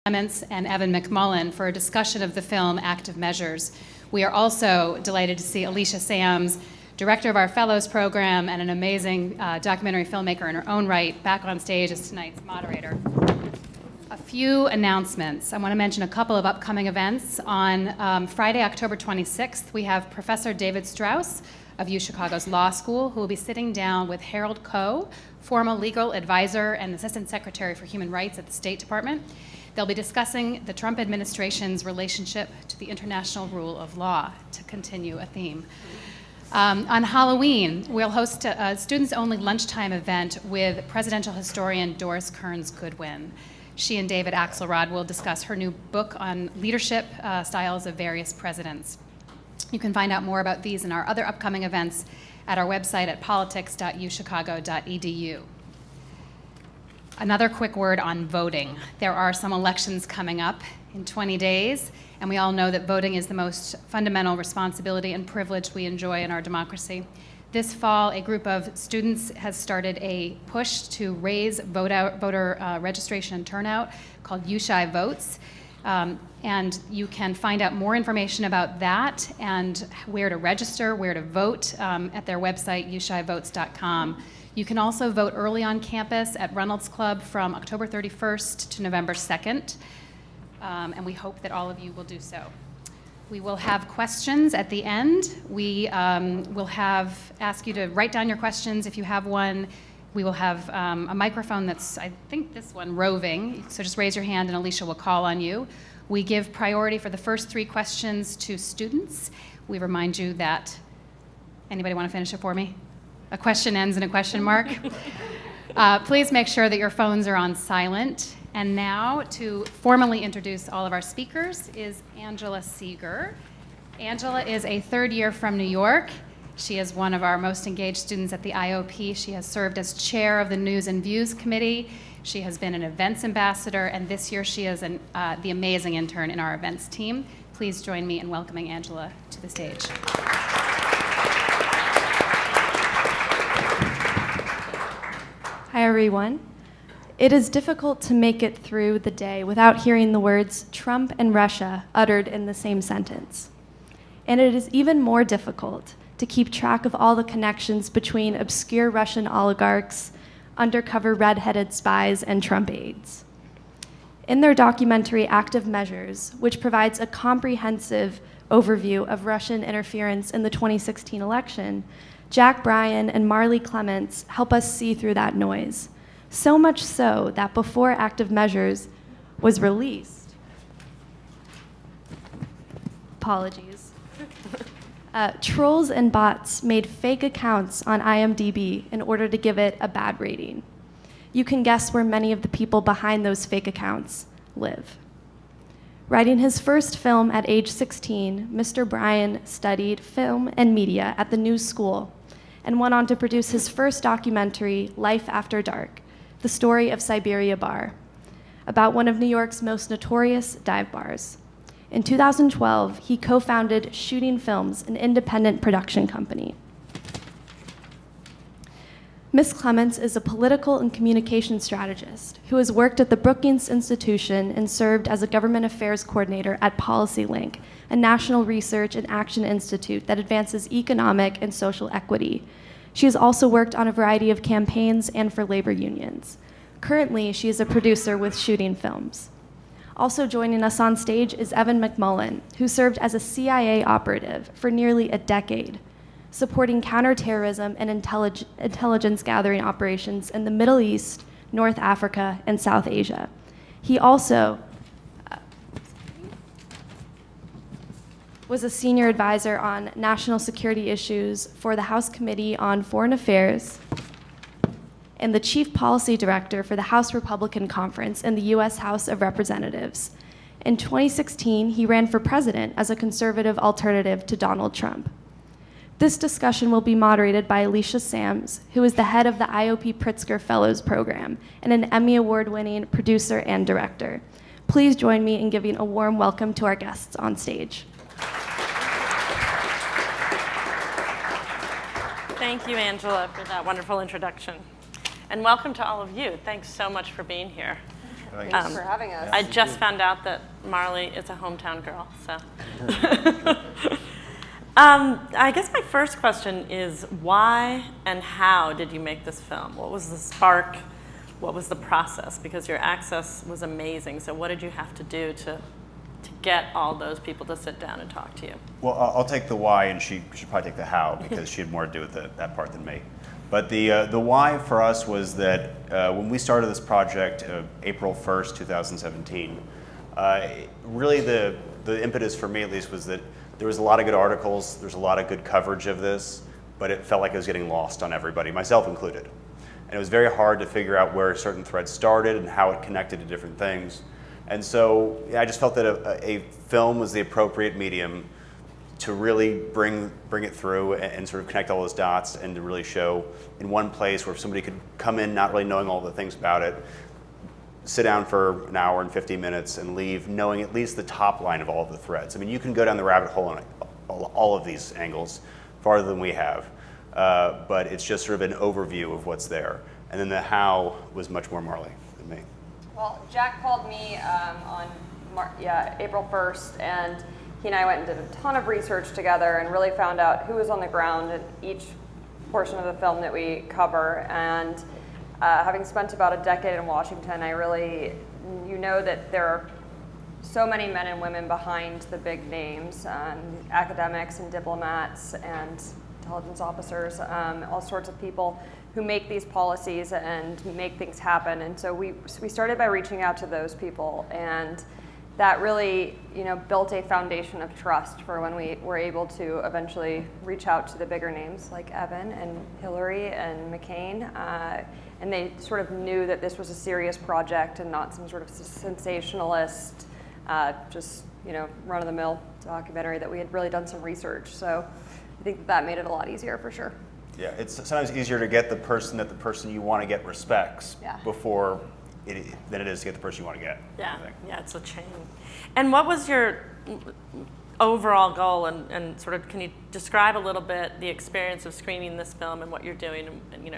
Clements and Evan McMullen for a discussion of the film Active Measures. We are also delighted to see Alicia Sams, director of our Fellows program and an amazing documentary filmmaker in her own right, back on stage as tonight's moderator. A few announcements. I want to mention a couple of upcoming events. On Friday, October 26th, we have Professor David Strauss of UChicago's Law School, who will be sitting down with Harold Koh, former legal advisor and Assistant Secretary for Human Rights at the State Department. They'll be discussing the Trump administration's relationship to the international rule of law, to continue a theme. On Halloween, we'll host a students-only lunchtime event with presidential historian Doris Kearns Goodwin. She and David Axelrod will discuss her new book on leadership styles of various presidents. You can find out more about these and our other upcoming events at our website at politics.uchicago.edu. Another quick word on voting. There are some elections coming up in 20 days, and we all know that voting is the most fundamental responsibility and privilege we enjoy in our democracy. This fall, a group of students has started a push to raise voter registration and turnout called UChi Votes. And you can find out more information about that and where to register, where to vote at their website, uchivotes.com. You can also vote early on campus at Reynolds Club from October 31st to November 2nd, and we hope that all of you will do so. We will have questions at the end. We will ask you to write down your questions if you have one. We will have a microphone that's, I think this one, roving, so just raise your hand and Alicia will call on you. We give priority for the first 3 questions to students. We remind you that, anybody want to finish it for me? A question ends in a question mark. Please make sure that your phones are on silent. And now, to formally introduce all of our speakers is Angela Seeger. Angela is a third year from New York. She is one of our most engaged students at the IOP. She has served as chair of the News and Views Committee. She has been an events ambassador, and this year she is the amazing intern in our events team. Please join me in welcoming Angela to the stage. Hi, everyone. It is difficult to make it through the day without hearing the words Trump and Russia uttered in the same sentence. And it is even more difficult to keep track of all the connections between obscure Russian oligarchs, undercover red-headed spies, and Trump aides. In their documentary Active Measures, which provides a comprehensive overview of Russian interference in the 2016 election, Jack Bryan and Marley Clements help us see through that noise. So much so that before Active Measures was released, trolls and bots made fake accounts on IMDb in order to give it a bad rating. You can guess where many of the people behind those fake accounts live. Writing his first film at age 16, Mr. Bryan studied film and media at the New School and went on to produce his first documentary, Life After Dark, the story of Siberia Bar, about one of New York's most notorious dive bars. In 2012, he co-founded Shooting Films, an independent production company. Ms. Clements is a political and communication strategist who has worked at the Brookings Institution and served as a government affairs coordinator at PolicyLink, a national research and action institute that advances economic and social equity. She has also worked on a variety of campaigns and for labor unions. Currently, she is a producer with Shooting Films. Also joining us on stage is Evan McMullen, who served as a CIA operative for nearly a decade, supporting counterterrorism and intelligence gathering operations in the Middle East, North Africa, and South Asia. He also was a senior advisor on national security issues for the House Committee on Foreign Affairs and the chief policy director for the House Republican Conference in the U.S. House of Representatives. In 2016, he ran for president as a conservative alternative to Donald Trump. This discussion will be moderated by Alicia Sams, who is the head of the IOP Pritzker Fellows Program and an Emmy Award-winning producer and director. Please join me in giving a warm welcome to our guests on stage. Thank you, Angela, for that wonderful introduction. And welcome to all of you. Thanks so much for being here. Thanks for having us. I just found out that Marley is a hometown girl, so. I guess my first question is why and how did you make this film? What was the spark? What was the process? Because your access was amazing, so what did you have to do to get all those people to sit down and talk to you? Well, I'll take the why, and she should probably take the how, because she had more to do with that part than me. But the why for us was that when we started this project, April 1st, 2017, really the impetus for me at least was that there was a lot of good articles, there's a lot of good coverage of this, but it felt like it was getting lost on everybody, myself included. And it was very hard to figure out where certain threads started and how it connected to different things. And so I just felt that a film was the appropriate medium to really bring it through and sort of connect all those dots and to really show in one place where somebody could come in not really knowing all the things about it, sit down for an hour and 50 minutes and leave knowing at least the top line of all of the threads. I mean, you can go down the rabbit hole on all of these angles farther than we have, but it's just sort of an overview of what's there. And then the how was much more Marley than me. Well, Jack called me on April 1st, and he and I went and did a ton of research together and really found out who was on the ground in each portion of the film that we cover. And having spent about a decade in Washington, you know that there are so many men and women behind the big names, academics and diplomats and intelligence officers, all sorts of people who make these policies and make things happen. And so we started by reaching out to those people, and that really, built a foundation of trust for when we were able to eventually reach out to the bigger names like Evan and Hillary and McCain. And they sort of knew that this was a serious project and not some sort of sensationalist, run-of-the-mill documentary, that we had really done some research. So I think that made it a lot easier for sure. Yeah, it's sometimes easier to get the person that the person you want to get respects before than it is to get the person you want to get. Yeah, it's a chain. And what was your overall goal, and sort of, can you describe a little bit the experience of screening this film and what you're doing, and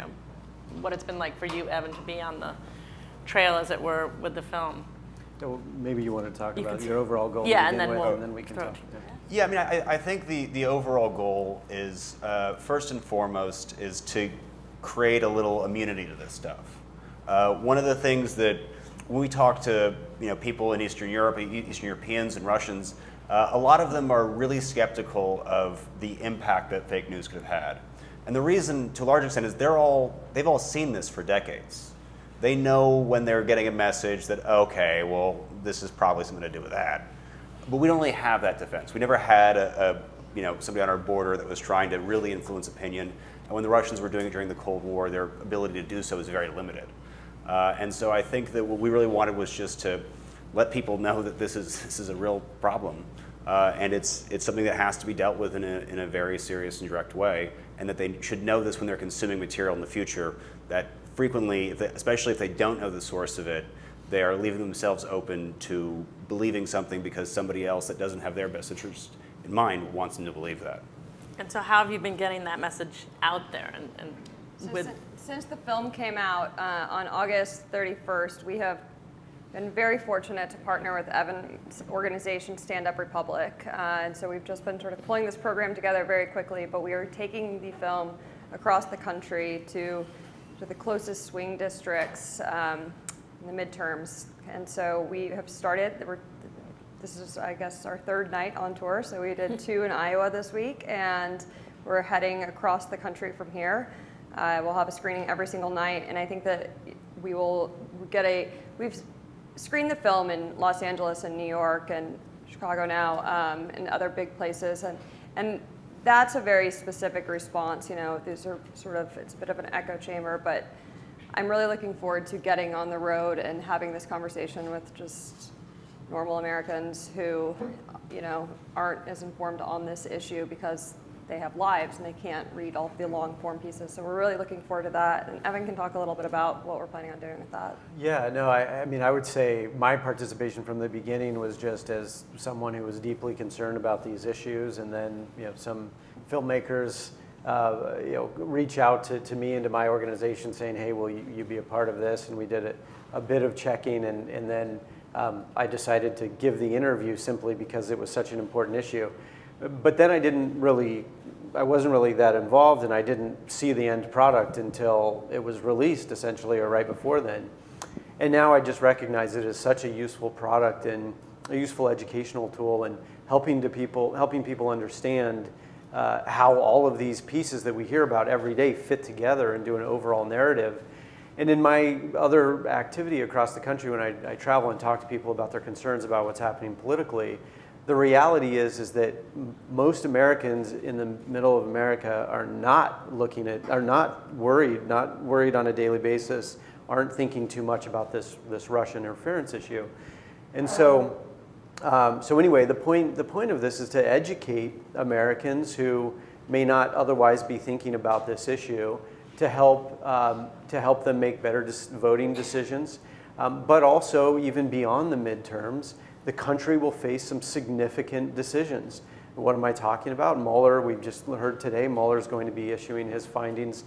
what it's been like for you, Evan, to be on the trail, as it were, with the film? So maybe you want to talk about your overall goal, and then we can talk. Yeah, I mean, I think the overall goal is, first and foremost, is to create a little immunity to this stuff. One of the things that when we talk to people in Eastern Europe, Eastern Europeans and Russians, a lot of them are really skeptical of the impact that fake news could have had. And the reason, to a large extent, is they've all seen this for decades. They know when they're getting a message that, okay, well, this is probably something to do with that. But we don't really have that defense. We never had somebody on our border that was trying to really influence opinion. And when the Russians were doing it during the Cold War, their ability to do so was very limited. And so I think that what we really wanted was just to let people know that this is a real problem. And it's something that has to be dealt with in a very serious and direct way, and that they should know this when they're consuming material in the future, that frequently, especially if they don't know the source of it, they are leaving themselves open to believing something because somebody else that doesn't have their best interest in mind wants them to believe that. And so how have you been getting that message out there? Since the film came out on August 31st, we have been very fortunate to partner with Evan's organization, Stand Up Republic. And so we've just been sort of pulling this program together very quickly, but we are taking the film across the country to the closest swing districts in the midterms. And so we have started, this is, I guess, our third night on tour. So we did 2 in Iowa this week, and we're heading across the country from here. We'll have a screening every single night, and I think that we've screened the film in Los Angeles and New York and Chicago now, and other big places, and that's a very specific response. These are sort of, it's a bit of an echo chamber, but I'm really looking forward to getting on the road and having this conversation with just normal Americans who, aren't as informed on this issue because they have lives and they can't read all the long form pieces. So we're really looking forward to that. And Evan can talk a little bit about what we're planning on doing with that. Yeah, no, I mean, I would say my participation from the beginning was just as someone who was deeply concerned about these issues, and then some filmmakers reach out to me and to my organization saying, hey, will you be a part of this? And we did a bit of checking, and then I decided to give the interview simply because it was such an important issue. But then I wasn't really that involved, and I didn't see the end product until it was released, essentially, or right before then. And now I just recognize it as such a useful product and a useful educational tool, and helping people understand how all of these pieces that we hear about every day fit together and do an overall narrative. And in my other activity across the country, when I travel and talk to people about their concerns about what's happening politically, the reality is that most Americans in the middle of America are not worried on a daily basis, aren't thinking too much about this Russian interference issue. And so anyway, the point of this is to educate Americans who may not otherwise be thinking about this issue, to help them make better voting decisions. But also, even beyond the midterms, the country will face some significant decisions. What am I talking about? Mueller, we've just heard today, Mueller is going to be issuing his findings,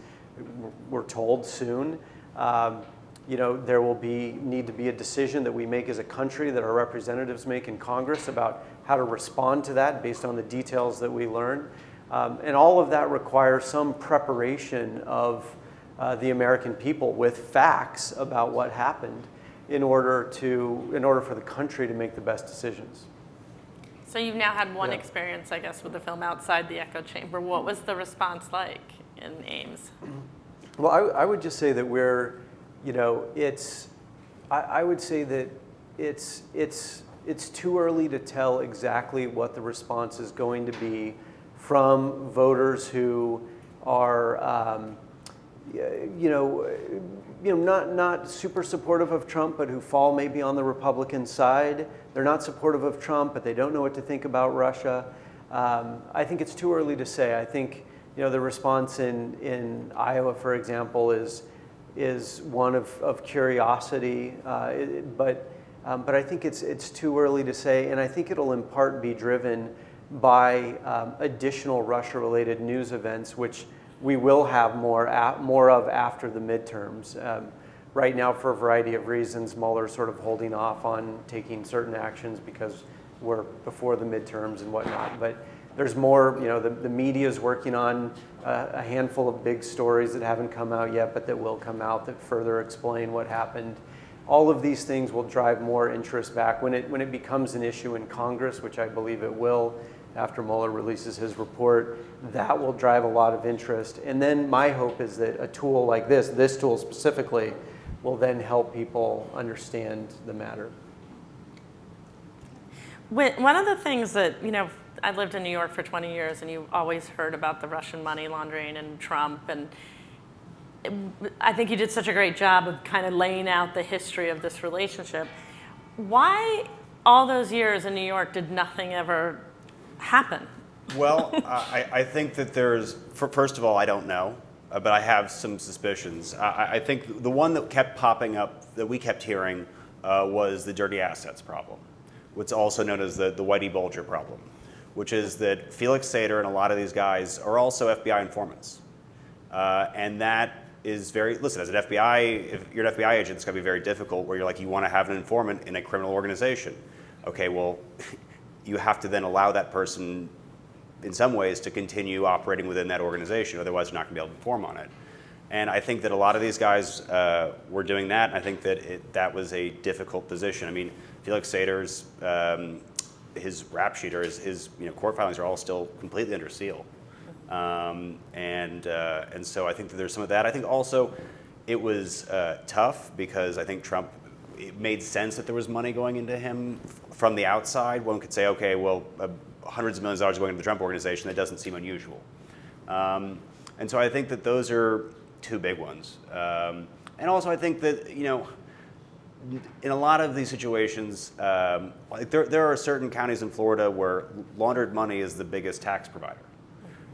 we're told, soon. There will need to be a decision that we make as a country, that our representatives make in Congress, about how to respond to that based on the details that we learn. And all of that requires some preparation of the American people with facts about what happened in order for the country to make the best decisions. So you've now had one experience, I guess, with the film outside the echo chamber. What was the response like in Ames? Well, I would just say that I would say that it's too early to tell exactly what the response is going to be from voters who are, not super supportive of Trump, but who fall maybe on the Republican side. They're not supportive of Trump, but they don't know what to think about Russia. I think it's too early to say. I think the response in Iowa, for example, is one of curiosity, but I think it's too early to say, and I think it'll in part be driven by additional Russia-related news events, which we will have more of after the midterms. Right now, for a variety of reasons, Mueller's sort of holding off on taking certain actions because we're before the midterms and whatnot. But there's more, the media is working on a handful of big stories that haven't come out yet, but that will come out that further explain what happened. All of these things will drive more interest back. When it becomes an issue in Congress, which I believe it will, after Mueller releases his report, that will drive a lot of interest. And then my hope is that a tool like this tool specifically, will then help people understand the matter. One of the things that, I lived in New York for 20 years, and you always heard about the Russian money laundering and Trump, and I think you did such a great job of kind of laying out the history of this relationship. Why all those years in New York did nothing ever happen? Well, I think that first of all, I don't know, but I have some suspicions. I think the one that kept popping up, that we kept hearing, was the dirty assets problem, what's also known as the Whitey Bulger problem, which is that Felix Sater and a lot of these guys are also FBI informants. And that is listen, as an FBI, if you're an FBI agent, it's going to be very difficult where you want to have an informant in a criminal organization. Okay, well, you have to then allow that person, in some ways, to continue operating within that organization, otherwise they're not going to be able to inform on it. And I think that a lot of these guys were doing that, and I think that that was a difficult position. I mean, Felix Sater's, his rap sheet or his court filings are all still completely under seal. And so I think that there's some of that. I think also it was tough because I think Trump, it made sense that there was money going into him from the outside. One could say, okay, well, hundreds of millions of dollars going into the Trump organization, that doesn't seem unusual. And so I think that those are two big ones. And also I think that, in a lot of these situations, there are certain counties in Florida where laundered money is the biggest tax provider.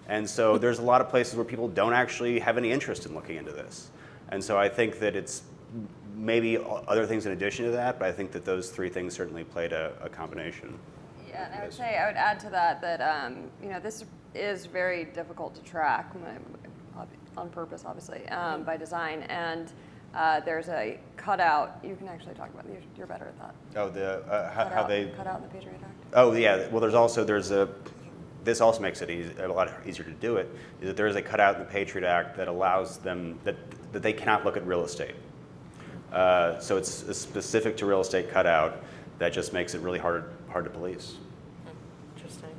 And so there's a lot of places where people don't actually have any interest in looking into this. And so I think that it's maybe other things in addition to that, but I think that those three things certainly played a combination. Yeah, and I would add to that, this is very difficult to track on purpose, obviously, by design. And there's a cutout. You can actually talk about it. You're better at that. Oh, how they cut out in the Patriot Act. Oh yeah. Well, this also makes it a lot easier to do it. Is that there is a cutout in the Patriot Act that allows them that they cannot look at real estate. So it's specific to real estate cutout that just makes it really hard to police. Interesting.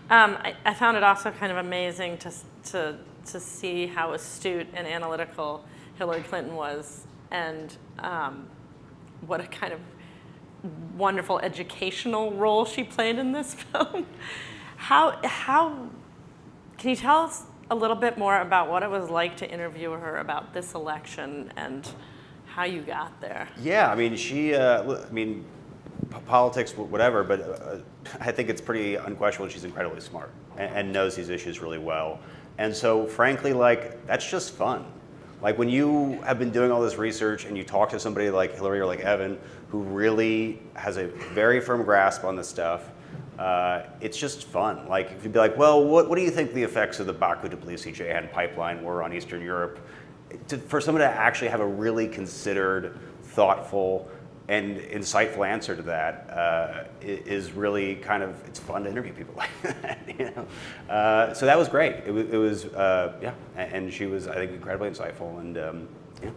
I found it also kind of amazing to see how astute and analytical Hillary Clinton was, and what a kind of wonderful educational role she played in this film. How can you tell us a little bit more about what it was like to interview her about this election and how you got there? Yeah, I mean, politics, whatever, but I think it's pretty unquestionable she's incredibly smart and knows these issues really well. And so, frankly, like, that's just fun. Like, when you have been doing all this research and you talk to somebody like Hillary or like Evan, who really has a very firm grasp on this stuff, it's just fun. Like, if you'd be like, well, what do you think the effects of the Baku-Tbilisi-Ceyhan pipeline were on Eastern Europe? For someone to actually have a really considered, thoughtful, and insightful answer to that is really kind of, it's fun to interview people like that, you know? So that was great. It was yeah, and she was, I think, incredibly insightful, and yeah.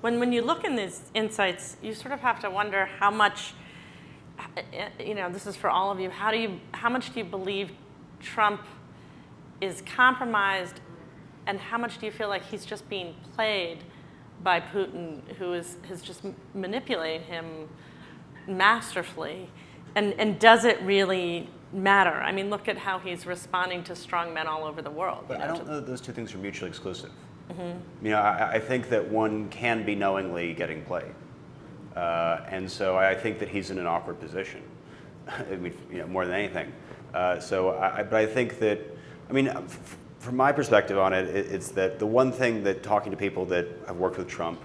When you look in these insights, you sort of have to wonder how much, you know, this is for all of you, how much do you believe Trump is compromised, and how much do you feel like he's just being played by Putin, who is just manipulating him masterfully? And does it really matter? I mean, look at how he's responding to strong men all over the world. But I don't know that those two things are mutually exclusive. Mm-hmm. You know, I think that one can be knowingly getting played. And so I think that he's in an awkward position, I mean, you know, more than anything. But I think that, I mean, from my perspective on it, it's that the one thing that talking to people that have worked with Trump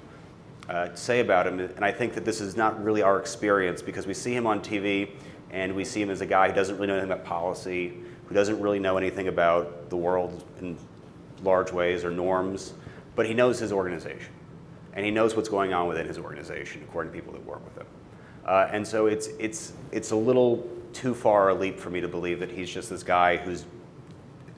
say about him, and I think that this is not really our experience, because we see him on TV and we see him as a guy who doesn't really know anything about policy, who doesn't really know anything about the world in large ways or norms, but he knows his organization. And he knows what's going on within his organization, according to people that work with him. And so it's a little too far a leap for me to believe that he's just this guy who's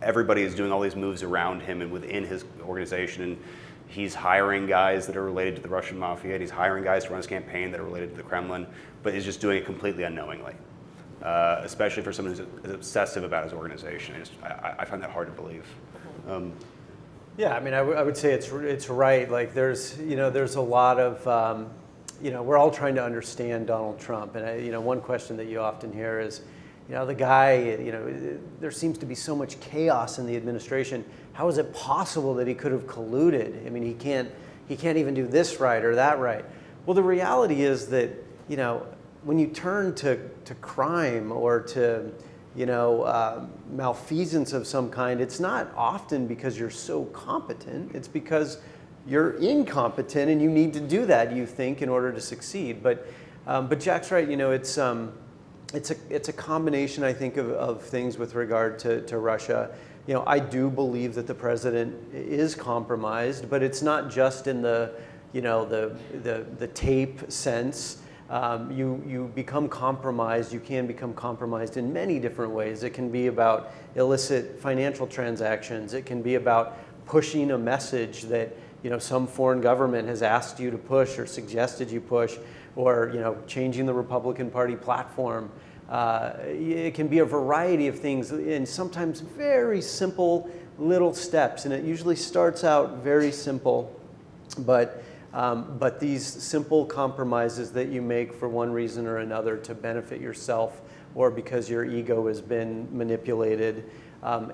everybody is doing all these moves around him and within his organization, and he's hiring guys that are related to the Russian mafia, and he's hiring guys to run his campaign that are related to the Kremlin, but he's just doing it completely unknowingly, especially for someone who's obsessive about his organization. I find that hard to believe. Yeah, I mean, I would say it's right. Like, there's a lot of, we're all trying to understand Donald Trump, and one question that you often hear is, the guy, there seems to be so much chaos in the administration. How is it possible that he could have colluded? I mean, he can't even do this right or that right. Well, the reality is that, when you turn to crime or to, malfeasance of some kind, it's not often because you're so competent. It's because you're incompetent and you need to do that, you think, in order to succeed. But Jack's right. It's a combination, I think, of things with regard to Russia. I do believe that the president is compromised, but it's not just in the tape sense. You become compromised. You can become compromised in many different ways. It can be about illicit financial transactions. It can be about pushing a message that some foreign government has asked you to push or suggested you push, or changing the Republican Party platform. It can be a variety of things, and sometimes very simple little steps. And it usually starts out very simple, but these simple compromises that you make for one reason or another to benefit yourself, or because your ego has been manipulated,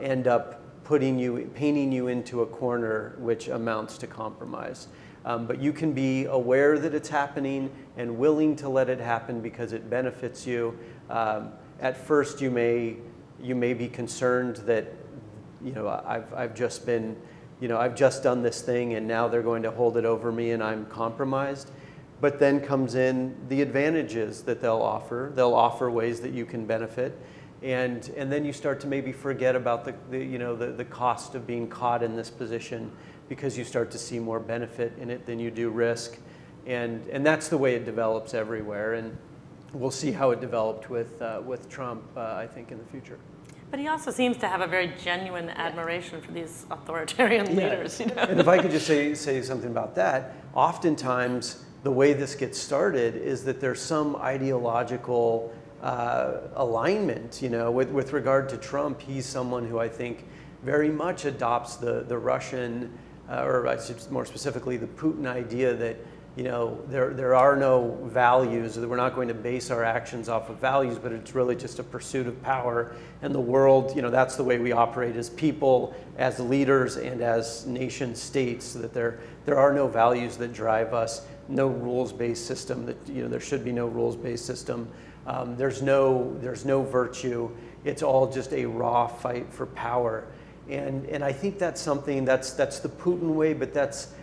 end up painting you into a corner, which amounts to compromise. But you can be aware that it's happening and willing to let it happen because it benefits you. At first, you may be concerned that, I've just done this thing and now they're going to hold it over me and I'm compromised. But then comes in the advantages that they'll offer. They'll offer ways that you can benefit. And then you start to maybe forget about the cost of being caught in this position, because you start to see more benefit in it than you do risk. And that's the way it develops everywhere. And we'll see how it developed with Trump, I think, in the future. But he also seems to have a very genuine admiration for these authoritarian leaders. You know? And if I could just say something about that, oftentimes the way this gets started is that there's some ideological alignment. You know, with regard to Trump, he's someone who I think very much adopts the Russian, or I should more specifically the Putin idea that, you know, there are no values, that we're not going to base our actions off of values, but it's really just a pursuit of power. And the world, you know, that's the way we operate as people, as leaders, and as nation states, so that there are no values that drive us, no rules-based system, that, you know, there should be no rules-based system. There's no virtue. It's all just a raw fight for power. And I think that's something, that's the Putin way, but that's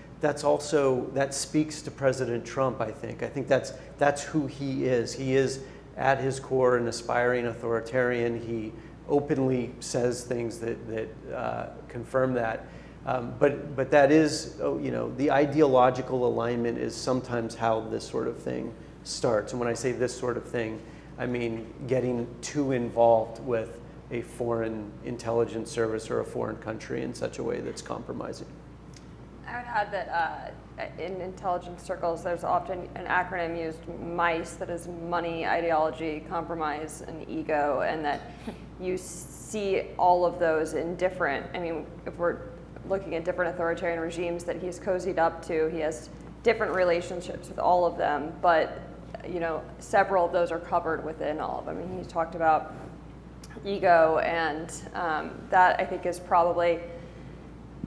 also, that speaks to President Trump, I think. I think that's who he is. He is, at his core, an aspiring authoritarian. He openly says things that confirm that. But that is, you know, the ideological alignment is sometimes how this sort of thing starts. And when I say this sort of thing, I mean getting too involved with a foreign intelligence service or a foreign country in such a way that's compromising. I would add that in intelligence circles, there's often an acronym used, MICE, that is money, ideology, compromise, and ego, and that you see all of those in different, I mean, if we're looking at different authoritarian regimes that he's cozied up to, he has different relationships with all of them, but, you know, several of those are covered within all of them. I mean, he talked about ego, and that I think is probably,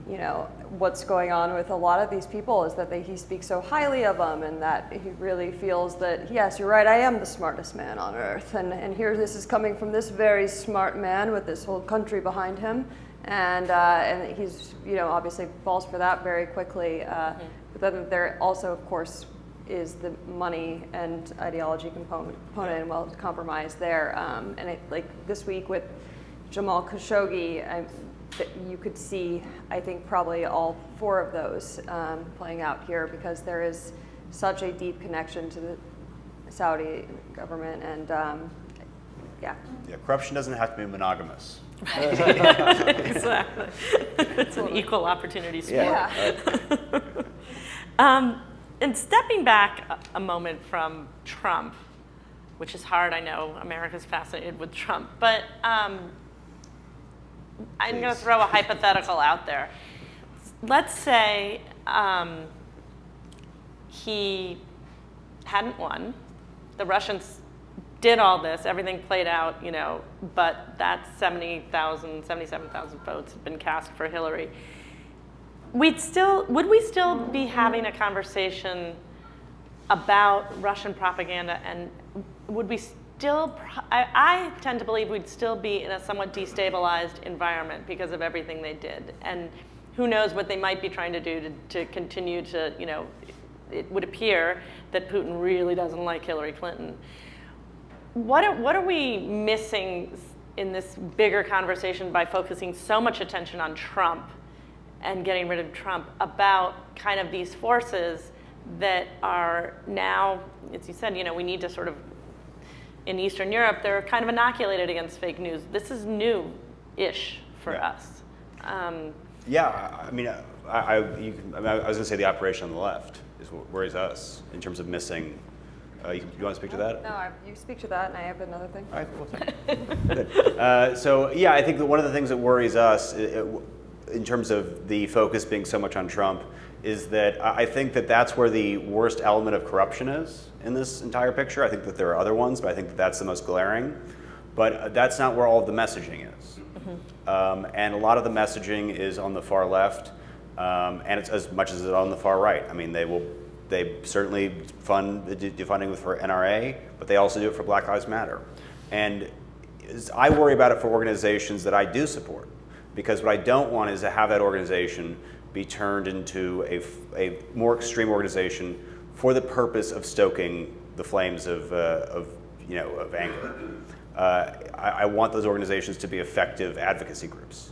you know, what's going on with a lot of these people is that he speaks so highly of them, and that he really feels that, yes, you're right, I am the smartest man on earth, and here this is coming from this very smart man with this whole country behind him, and he's, you know, obviously falls for that very quickly. But then there also, of course, is the money and ideology component, and well, compromise there. And like this week with Jamal Khashoggi, you could see, I think, probably all four of those playing out here, because there is such a deep connection to the Saudi government, and yeah. Yeah, corruption doesn't have to be monogamous. Exactly. It's an equal opportunity sport. Yeah. And stepping back a moment from Trump, which is hard, I know, America's fascinated with Trump, but I'm going to throw a hypothetical out there. Let's say he hadn't won, the Russians did all this, everything played out, you know, but that 77,000 votes had been cast for Hillary. Would we still be having a conversation about Russian propaganda, and would we still, I tend to believe we'd still be in a somewhat destabilized environment because of everything they did, and who knows what they might be trying to do to continue to, you know, it would appear that Putin really doesn't like Hillary Clinton. What are we missing in this bigger conversation by focusing so much attention on Trump and getting rid of Trump, about kind of these forces that are now, as you said, you know, we need to sort of, in Eastern Europe, they're kind of inoculated against fake news. This is new-ish for us. Yeah, I mean, I was going to say the operation on the left is what worries us in terms of missing. You want to speak to that? No, you speak to that, and I have another thing. All right, well, good. So yeah, I think that one of the things that worries us, in terms of the focus being so much on Trump, is that I think that that's where the worst element of corruption is in this entire picture. I think that there are other ones, but I think that that's the most glaring. But that's not where all of the messaging is. Mm-hmm. And a lot of the messaging is on the far left, and it's as much as it's on the far right. I mean, they certainly do funding for NRA, but they also do it for Black Lives Matter. And I worry about it for organizations that I do support, because what I don't want is to have that organization be turned into a more extreme organization for the purpose of stoking the flames of anger. I want those organizations to be effective advocacy groups.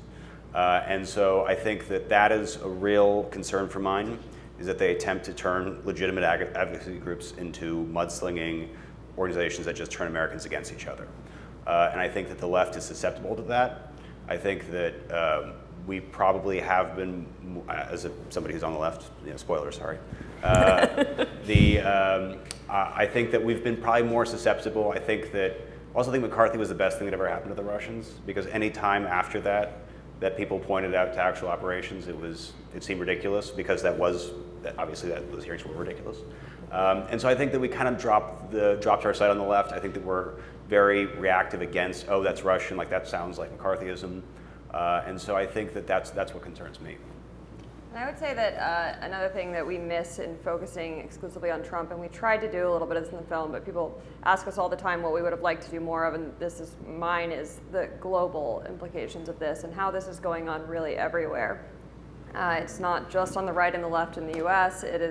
And so I think that that is a real concern for mine, is that they attempt to turn legitimate advocacy groups into mudslinging organizations that just turn Americans against each other. And I think that the left is susceptible to that. I think that we probably have been, as somebody who's on the left, spoiler, sorry. I think that we've been probably more susceptible. I also think McCarthy was the best thing that ever happened to the Russians, because any time after that people pointed out to actual operations, it seemed ridiculous, because obviously those hearings were ridiculous. And so I think that we kind of dropped our sight on the left. I think that we're very reactive against, oh, that's Russian, like that sounds like McCarthyism. And so I think that that's what concerns me. And I would say that another thing that we miss in focusing exclusively on Trump, and we tried to do a little bit of this in the film, but people ask us all the time what we would have liked to do more of, and mine is the global implications of this and how this is going on really everywhere. It's not just on the right and the left in the US. It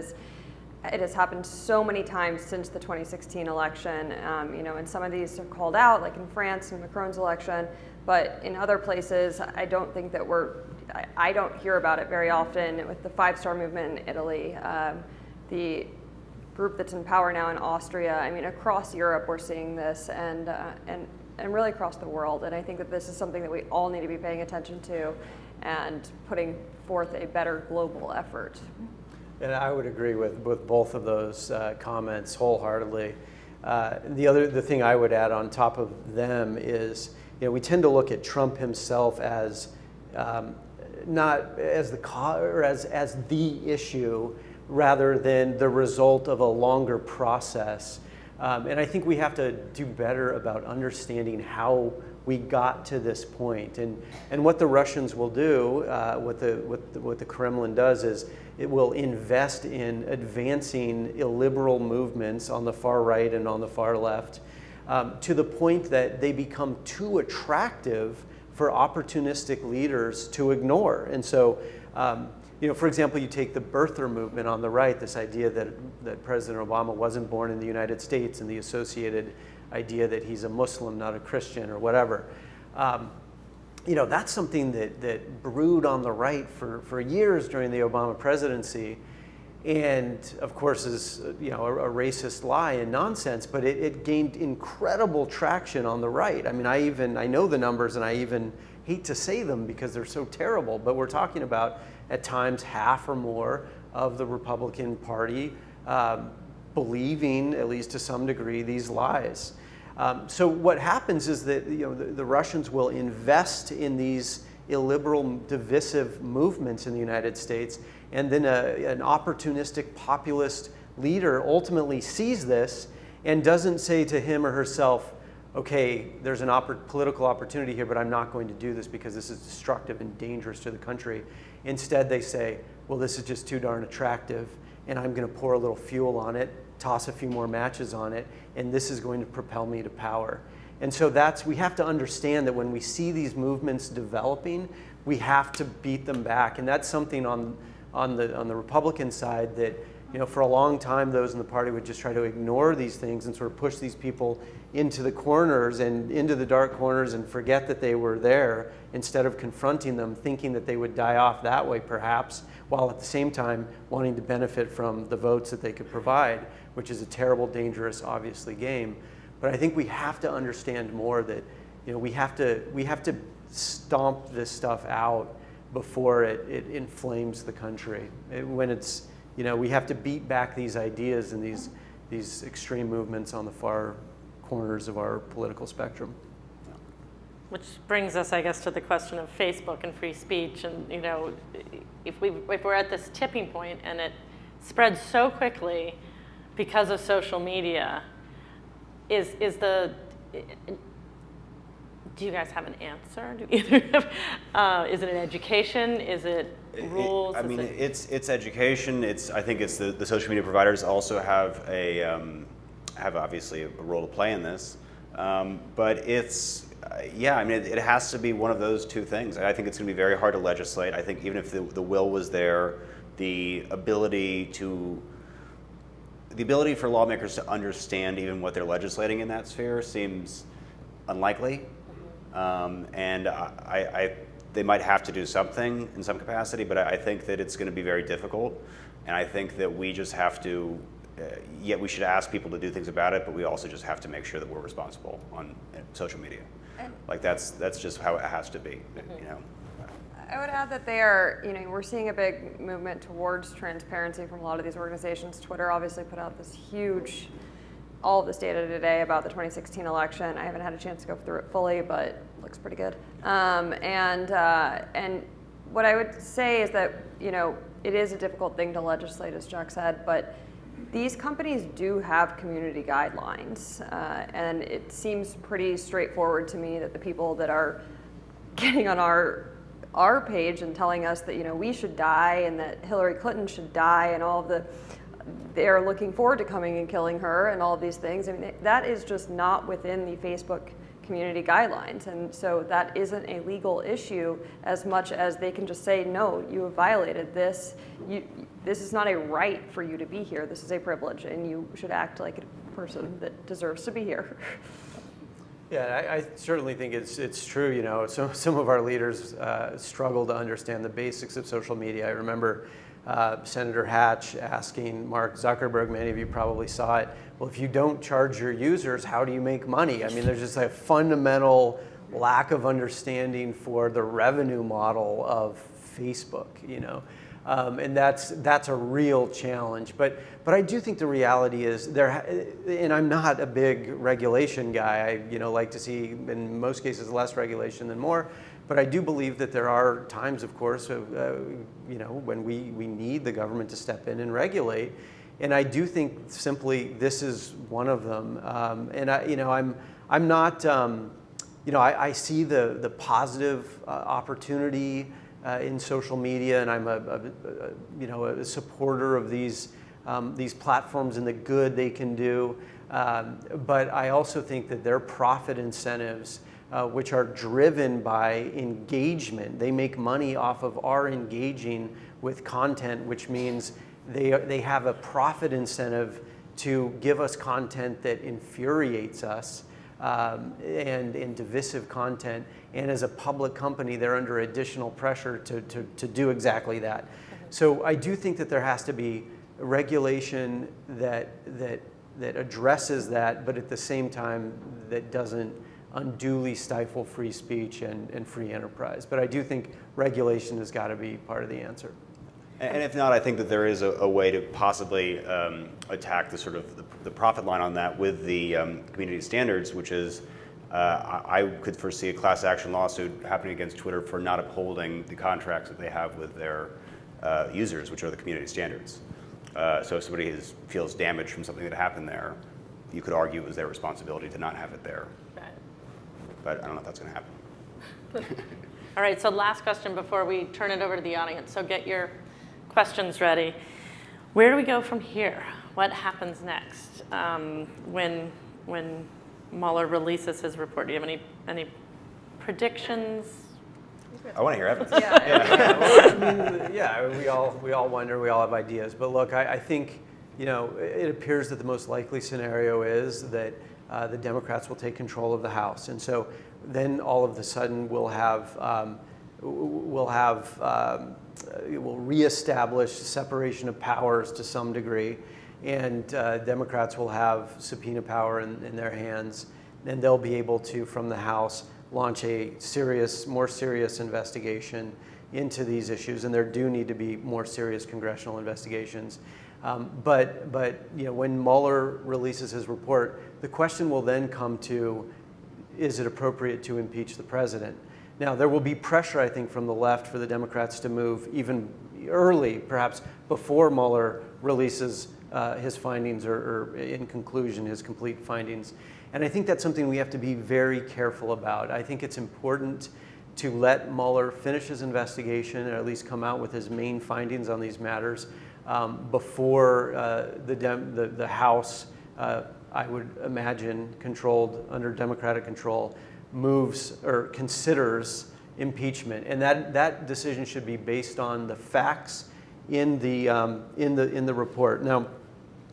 has happened so many times since the 2016 election. And some of these are called out, like in France and Macron's election, but in other places, I don't think that I don't hear about it very often. With the 5-Star Movement in Italy, the group that's in power now in Austria. I mean, across Europe, we're seeing this, and really across the world. And I think that this is something that we all need to be paying attention to, and putting forth a better global effort. And I would agree with both of those comments wholeheartedly. The thing I would add on top of them is, we tend to look at Trump himself as not as the cause or as the issue, rather than the result of a longer process. And I think we have to do better about understanding how we got to this point. And what the Russians will do, what the Kremlin does, is it will invest in advancing illiberal movements on the far right and on the far left, to the point that they become too attractive for opportunistic leaders to ignore. And so, for example, you take the birther movement on the right, this idea that President Obama wasn't born in the United States, and the associated idea that he's a Muslim, not a Christian, or whatever. That's something that brewed on the right for years during the Obama presidency, and of course is a racist lie and nonsense. But it gained incredible traction on the right. I mean, I know the numbers, and I even hate to say them because they're so terrible. But we're talking about at times half or more of the Republican Party believing, at least to some degree, these lies. So what happens is that the Russians will invest in these illiberal, divisive movements in the United States, and then an opportunistic populist leader ultimately sees this and doesn't say to him or herself, okay, there's an political opportunity here, but I'm not going to do this because this is destructive and dangerous to the country. Instead, they say, well, this is just too darn attractive, and I'm going to pour a little fuel on it, toss a few more matches on it, and this is going to propel me to power. And so we have to understand that when we see these movements developing, we have to beat them back. And that's something on the Republican side that, for a long time, those in the party would just try to ignore these things and sort of push these people into the corners and into the dark corners and forget that they were there, instead of confronting them, thinking that they would die off that way perhaps, while at the same time wanting to benefit from the votes that they could provide, which is a terrible, dangerous, obviously, game. But I think we have to understand more that we have to stomp this stuff out before it inflames the country. We have to beat back these ideas and these extreme movements on the far corners of our political spectrum. Which brings us, I guess, to the question of Facebook and free speech. And if we're at this tipping point and it spreads so quickly because of social media, do you guys have an answer? Do either have, is it an education? Is it rules? It's education. I think it's the social media providers also have obviously a role to play in this. But it has to be one of those two things. I think it's going to be very hard to legislate. I think even if the will was there, the ability for lawmakers to understand even what they're legislating in that sphere seems unlikely. And they might have to do something in some capacity, but I think that it's going to be very difficult. And I think that we just have to, yet we should ask people to do things about it, but we also just have to make sure that we're responsible on social media. Like that's just how it has to be, you know. I would add that they are, you know, we're seeing a big movement towards transparency from a lot of these organizations. Twitter obviously put out this huge, all of this data today about the 2016 election. I haven't had a chance to go through it fully, but it looks pretty good. And what I would say is that, you know, it is a difficult thing to legislate, as Jack said, but these companies do have community guidelines. And it seems pretty straightforward to me that the people that are getting on our page and telling us that, you know, we should die and that Hillary Clinton should die and all of they're looking forward to coming and killing her and all of these things. I mean, that is just not within the Facebook community guidelines. And so that isn't a legal issue as much as they can just say, no, you have violated this. This is not a right for you to be here. This is a privilege and you should act like a person that deserves to be here. Yeah, I certainly think it's true. You know, some of our leaders struggle to understand the basics of social media. I remember Senator Hatch asking Mark Zuckerberg, many of you probably saw it, well, if you don't charge your users, how do you make money? I mean, there's just a fundamental lack of understanding for the revenue model of Facebook, you know. And that's a real challenge. But I do think the reality is and I'm not a big regulation guy. I like to see in most cases less regulation than more. But I do believe that there are times, of course, when we need the government to step in and regulate. And I do think simply this is one of them. And I'm not. I see the positive opportunity in social media, and I'm a supporter of these platforms and the good they can do. But I also think that their profit incentives, which are driven by engagement, they make money off of our engaging with content, which means they have a profit incentive to give us content that infuriates us. And divisive content, and as a public company, they're under additional pressure to do exactly that. So I do think that there has to be regulation that addresses that, but at the same time that doesn't unduly stifle free speech and free enterprise. But I do think regulation has got to be part of the answer. And if not, I think that there is a way to possibly attack the sort of the profit line on that with the community standards, which is I could foresee a class action lawsuit happening against Twitter for not upholding the contracts that they have with their users, which are the community standards. So if somebody feels damage from something that happened there, you could argue it was their responsibility to not have it there. Right. But I don't know if that's going to happen. All right, so last question before we turn it over to the audience. So get your questions ready. Where do we go from here? What happens next when Mueller releases his report? Do you have any predictions? I want to hear evidence. We all wonder. We all have ideas. But look, I think it appears that the most likely scenario is that the Democrats will take control of the House, and so then all of a sudden we'll reestablish separation of powers to some degree, and Democrats will have subpoena power in their hands, and they'll be able to, from the House, launch a more serious investigation into these issues, and there do need to be more serious congressional investigations. But when Mueller releases his report, the question will then come to, is it appropriate to impeach the president? Now, there will be pressure, I think, from the left for the Democrats to move even early, perhaps before Mueller releases his findings or in conclusion, his complete findings. And I think that's something we have to be very careful about. I think it's important to let Mueller finish his investigation, or at least come out with his main findings on these matters before the House, I would imagine, controlled under Democratic control, moves or considers impeachment, and that decision should be based on the facts in the report. Now,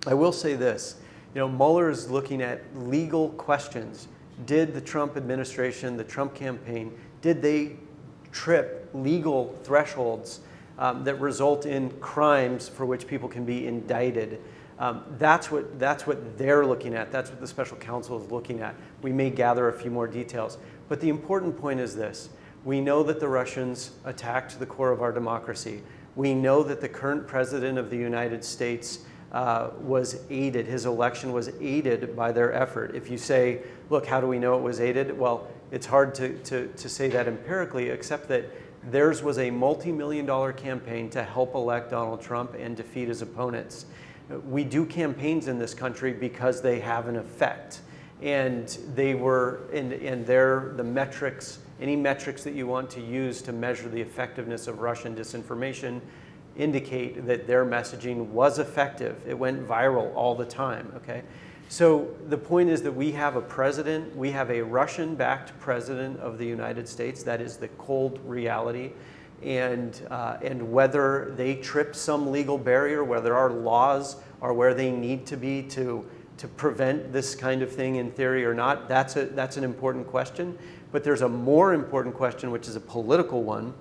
I will say this: Mueller is looking at legal questions did the Trump administration, the Trump campaign, did they trip legal thresholds that result in crimes for which people can be indicted? That's what they're looking at. That's what the special counsel is looking at. We may gather a few more details. But the important point is this. We know that the Russians attacked the core of our democracy. We know that the current president of the United States was aided, his election was aided by their effort. If you say, look, how do we know it was aided? Well, it's hard to say that empirically, except that theirs was a multi-million-dollar campaign to help elect Donald Trump and defeat his opponents. We do campaigns in this country because they have an effect. And they were, and they're the metrics, any metrics that you want to use to measure the effectiveness of Russian disinformation indicate that their messaging was effective. It went viral all the time, okay? So the point is that we have a president, we have a Russian-backed president of the United States. That is the cold reality. And whether they trip some legal barrier, whether our laws are where they need to be to prevent this kind of thing in theory or not, that's an important question. But there's a more important question, which is a political one,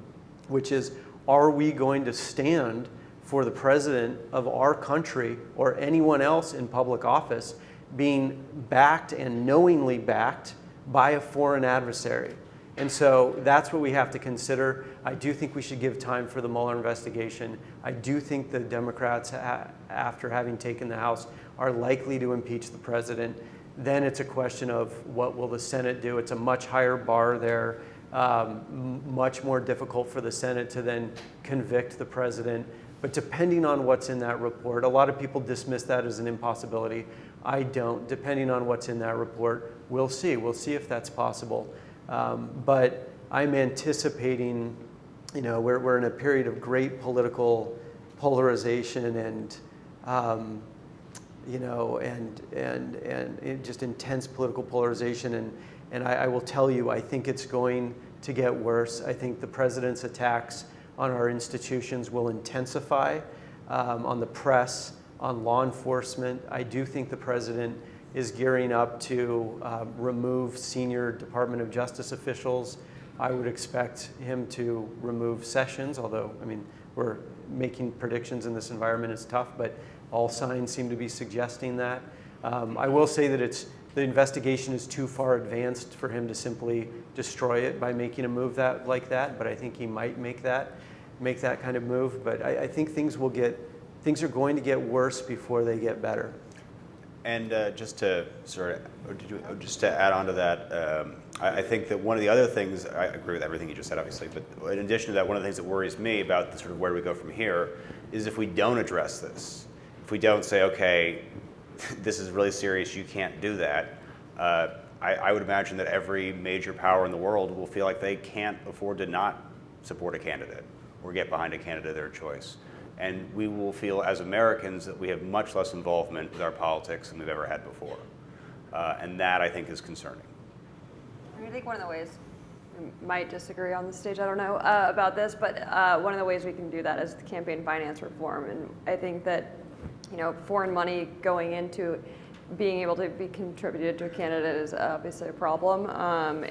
which is, are we going to stand for the president of our country or anyone else in public office being backed and knowingly backed by a foreign adversary? And so that's what we have to consider. I do think we should give time for the Mueller investigation. I do think the Democrats, after having taken the House, are likely to impeach the president. Then it's a question of what will the Senate do. It's a much higher bar there, much more difficult for the Senate to then convict the president. But depending on what's in that report, a lot of people dismiss that as an impossibility. I don't. Depending on what's in that report, we'll see. We'll see if that's possible. But I'm anticipating, we're in a period of great political polarization and, and just intense political polarization. And I will tell you, I think it's going to get worse. I think the president's attacks on our institutions will intensify, on the press, on law enforcement. I do think the president is gearing up to remove senior Department of Justice officials. I would expect him to remove Sessions, although, we're making predictions in this environment. It's tough, but all signs seem to be suggesting that. I will say that the investigation is too far advanced for him to simply destroy it by making a move like that, but I think he might make that kind of move. But I think things are going to get worse before they get better. And just to add on to that, I think that one of the other things, I agree with everything you just said, obviously, but in addition to that, one of the things that worries me about sort of where we go from here is if we don't address this, if we don't say, okay, this is really serious, you can't do that, I would imagine that every major power in the world will feel like they can't afford to not support a candidate or get behind a candidate of their choice. And we will feel as Americans that we have much less involvement with our politics than we've ever had before. And that, I think, is concerning. I think one of the ways, we might disagree on the stage, I don't know, about this, but one of the ways we can do that is the campaign finance reform. And I think that, foreign money going into being able to be contributed to a candidate is obviously a problem.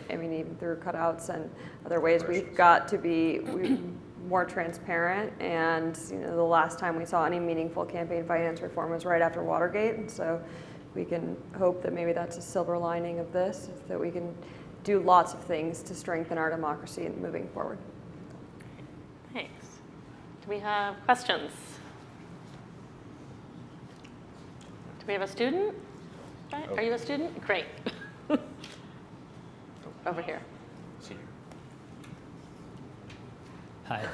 Even through cutouts and other ways, we've got to be more transparent. And the last time we saw any meaningful campaign finance reform was right after Watergate. And so we can hope that maybe that's a silver lining of this, that we can do lots of things to strengthen our democracy and moving forward. Thanks. Do we have questions? Do we have a student? Right. Are you a student? Great. Over here. Hi.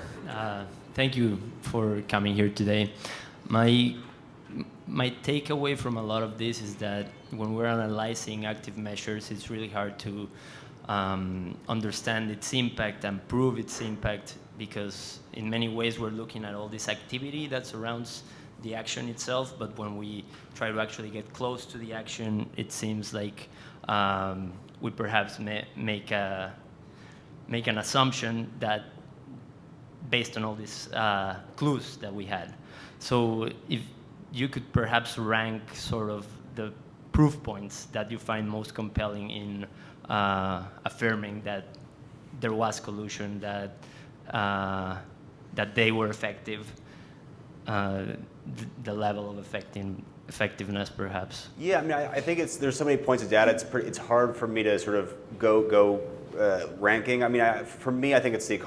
Thank you for coming here today. My takeaway from a lot of this is that when we're analyzing active measures, it's really hard to understand its impact and prove its impact, because in many ways we're looking at all this activity that surrounds the action itself, but when we try to actually get close to the action, it seems like we perhaps make an assumption that based on all these clues that we had. So if you could perhaps rank sort of the proof points that you find most compelling in affirming that there was collusion, that they were effective, the level of effectiveness, perhaps? Yeah, I mean, I think there's so many points of data. It's hard for me to sort of go ranking. I mean, for me, I think it's the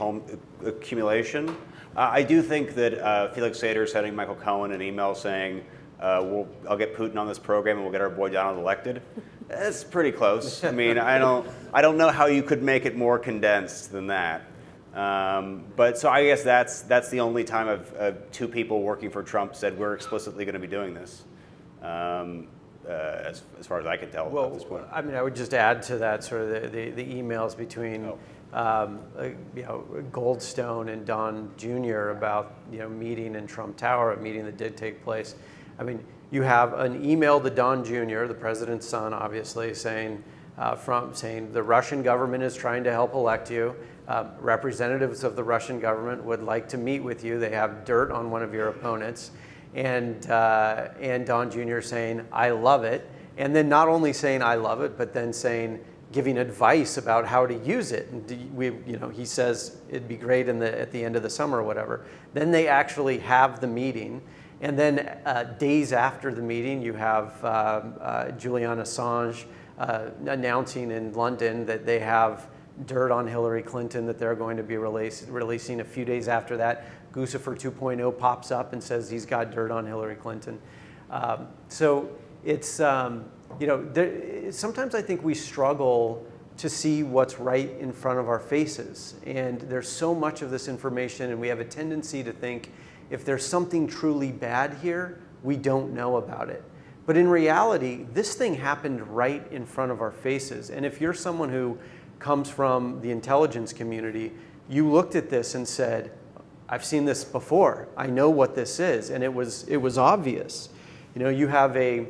accumulation. I do think that Felix Sater sending Michael Cohen an email saying, I'll get Putin on this program and we'll get our boy Donald elected. That's pretty close. I mean, I don't know how you could make it more condensed than that. But so I guess that's the only time two people working for Trump said we're explicitly going to be doing this, as far as I can tell at this point. I mean, I would just add to that sort of the emails between Goldstone and Don Jr. about meeting in Trump Tower, a meeting that did take place. I mean, you have an email to Don Jr., the president's son, obviously, saying the Russian government is trying to help elect you. Representatives of the Russian government would like to meet with you. They have dirt on one of your opponents. And Don Jr. saying, I love it. And then not only saying, I love it, but then giving advice about how to use it. And he says it'd be great at the end of the summer or whatever. Then they actually have the meeting. And then days after the meeting, you have Julian Assange announcing in London that they have dirt on Hillary Clinton that they're going to be releasing. A few days after that, Guccifer 2.0 pops up and says he's got dirt on Hillary Clinton. So it's, sometimes I think we struggle to see what's right in front of our faces. And there's so much of this information, and we have a tendency to think if there's something truly bad here, we don't know about it. But in reality, this thing happened right in front of our faces. And if you're someone who comes from the intelligence community, you looked at this and said, I've seen this before. I know what this is. And it was obvious. You have a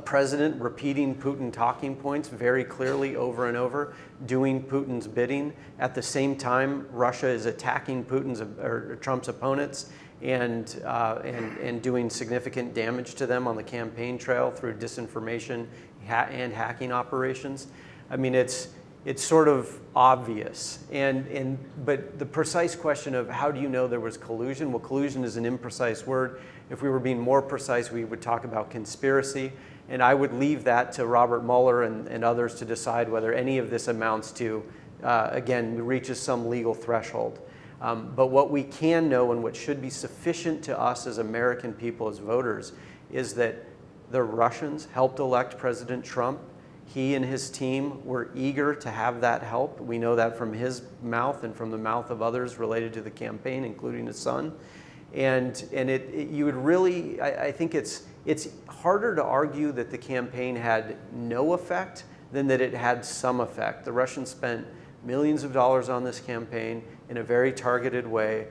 president repeating Putin talking points very clearly over and over, doing Putin's bidding. At the same time, Russia is attacking Trump's opponents and doing significant damage to them on the campaign trail through disinformation and hacking operations. I mean, it's sort of obvious. But the precise question of how do you know there was collusion? Well, collusion is an imprecise word. If we were being more precise, we would talk about conspiracy. And I would leave that to Robert Mueller and others to decide whether any of this amounts to, again, reaches some legal threshold. But what we can know and what should be sufficient to us as American people, as voters, is that the Russians helped elect President Trump. He and his team were eager to have that help. We know that from his mouth and from the mouth of others related to the campaign, including his son. And you would really, I think it's harder to argue that the campaign had no effect than that it had some effect. The Russians spent millions of dollars on this campaign in a very targeted way.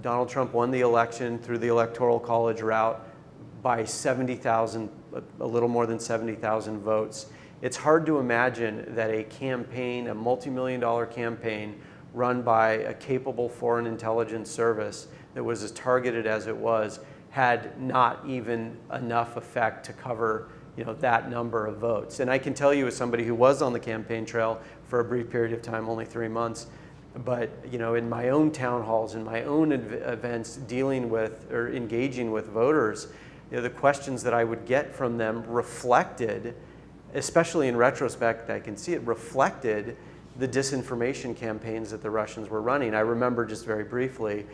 Donald Trump won the election through the Electoral College route by 70,000, a little more than 70,000 votes. It's hard to imagine that a campaign, a multi-million-dollar campaign run by a capable foreign intelligence service that was as targeted as it was, had not even enough effect to cover that number of votes. And I can tell you as somebody who was on the campaign trail for a brief period of time, only 3 months, but in my own town halls, in my own events, dealing with or engaging with voters, the questions that I would get from them reflected, especially in retrospect, I can see it reflected the disinformation campaigns that the Russians were running. I remember just very briefly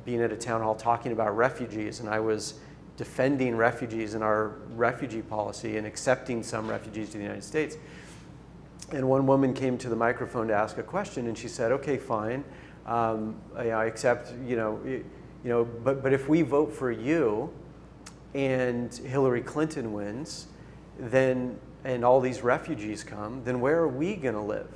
being at a town hall talking about refugees, and I was defending refugees and our refugee policy and accepting some refugees to the United States. And one woman came to the microphone to ask a question, and she said, "Okay, fine, I accept, but if we vote for you and Hillary Clinton wins, then and all these refugees come, then where are we going to live?"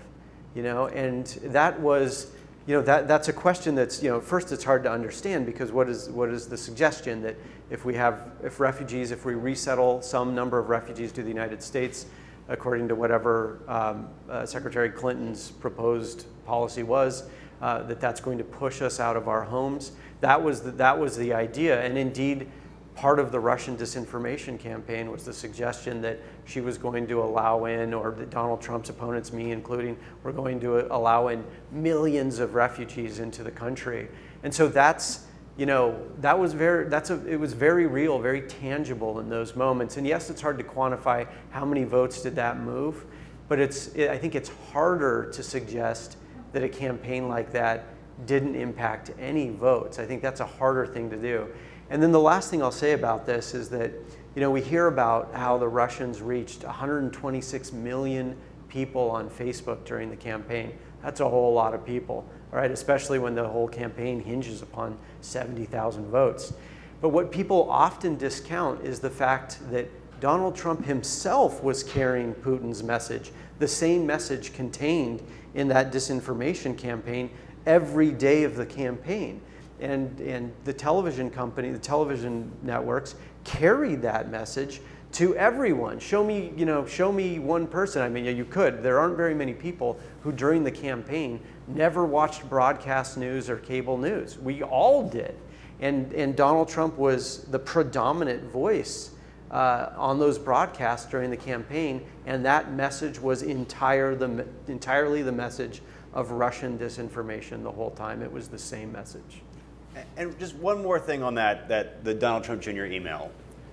And that was, that's a question that's, first it's hard to understand, because what is the suggestion that if we resettle some number of refugees to the United States, according to whatever Secretary Clinton's proposed policy was, that's going to push us out of our homes. That was the idea, and indeed, part of the Russian disinformation campaign was the suggestion that she was going to allow in, or that Donald Trump's opponents, me including, were going to allow in millions of refugees into the country. And so that's, it was very real, very tangible in those moments. And yes, it's hard to quantify how many votes did that move, but I think it's harder to suggest that a campaign like that didn't impact any votes. I think that's a harder thing to do. And then the last thing I'll say about this is that, we hear about how the Russians reached 126 million people on Facebook during the campaign. That's a whole lot of people, all right? Especially when the whole campaign hinges upon 70,000 votes. But what people often discount is the fact that Donald Trump himself was carrying Putin's message, the same message contained in that disinformation campaign every day of the campaign. And the television company, the television networks carried that message to everyone. Show me one person. I mean, yeah, you could. There aren't very many people who during the campaign never watched broadcast news or cable news. We all did. And Donald Trump was the predominant voice on those broadcasts during the campaign, and that message was entirely the message of Russian disinformation the whole time. It was the same message. And just one more thing on the Donald Trump Jr. email.